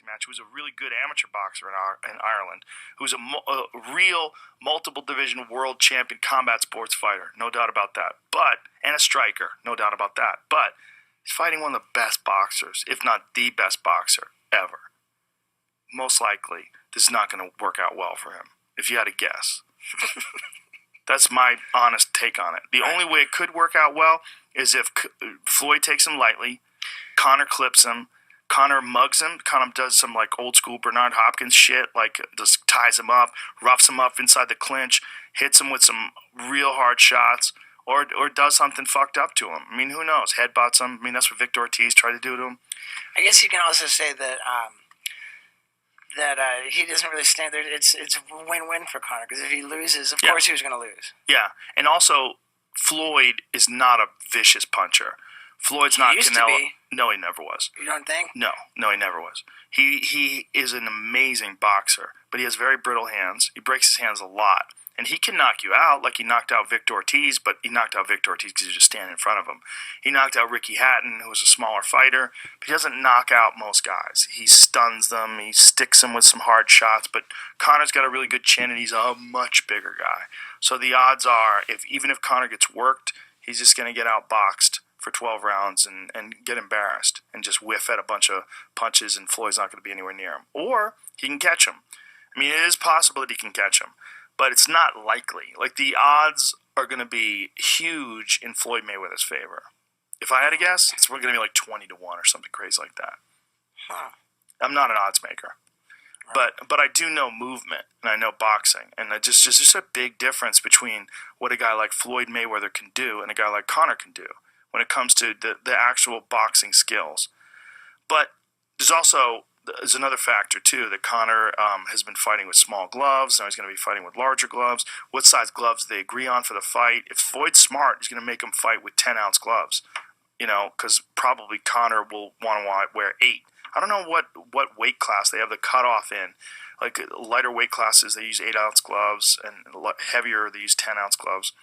boxing match, who was a really good amateur boxer in Ireland, who's a real multiple division world champion combat sports fighter, no doubt about that. And a striker, no doubt about that. But he's fighting one of the best boxers, if not the best boxer ever. Most likely, this is not going to work out well for him, if you had to guess. That's my honest take on it. The only way it could work out well is if Floyd takes him lightly, Conor clips him, Conor mugs him, Conor does some like old school Bernard Hopkins shit, like just ties him up, roughs him up inside the clinch, hits him with some real hard shots, or does something fucked up to him. I mean, who knows? Headbutts him. I mean, that's what Victor Ortiz tried to do to him. I guess you can also say that he doesn't really stand there. It's a win-win for Conor, because if he loses, of course he was going to lose. Yeah, and also Floyd is not a vicious puncher. Floyd's not Canelo. No, he never was. You don't think? No, he never was. He is an amazing boxer, but he has very brittle hands. He breaks his hands a lot. And he can knock you out like he knocked out Victor Ortiz, but he knocked out Victor Ortiz because he was just standing in front of him. He knocked out Ricky Hatton, who was a smaller fighter, but he doesn't knock out most guys. He stuns them. He sticks them with some hard shots, but Conor's got a really good chin, and he's a much bigger guy. So the odds are, even if Conor gets worked, he's just going to get outboxed for 12 rounds and get embarrassed and just whiff at a bunch of punches, and Floyd's not going to be anywhere near him. Or he can catch him. I mean, it is possible that he can catch him, but it's not likely. Like, the odds are going to be huge in Floyd Mayweather's favor. If I had to guess, it's going to be like 20-1 or something crazy like that. Huh. I'm not an odds maker. Right. But I do know movement, and I know boxing, and just a big difference between what a guy like Floyd Mayweather can do and a guy like Conor can do when it comes to the actual boxing skills. But there's another factor, too, that Conor has been fighting with small gloves. Now he's going to be fighting with larger gloves. What size gloves do they agree on for the fight? If Floyd's smart, he's going to make him fight with 10-ounce gloves, because probably Conor will want to wear 8. I don't know what weight class they have the cutoff in. Like, lighter weight classes, they use 8-ounce gloves, and heavier, they use 10-ounce gloves.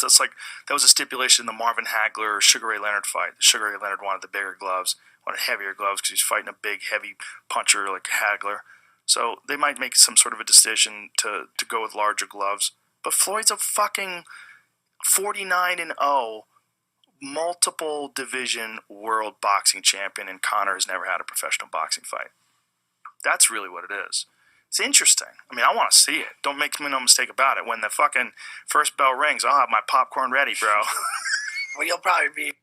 That's like, that was a stipulation in the Marvin Hagler Sugar Ray Leonard fight. Sugar Ray Leonard wanted the bigger gloves, wanted heavier gloves because he's fighting a big, heavy puncher like Hagler. So they might make some sort of a decision to go with larger gloves. But Floyd's a fucking 49-0, multiple division world boxing champion, and Conor has never had a professional boxing fight. That's really what it is. It's interesting. I mean, I want to see it. Don't make me no mistake about it. When the fucking first bell rings, I'll have my popcorn ready, bro. Well, you'll probably be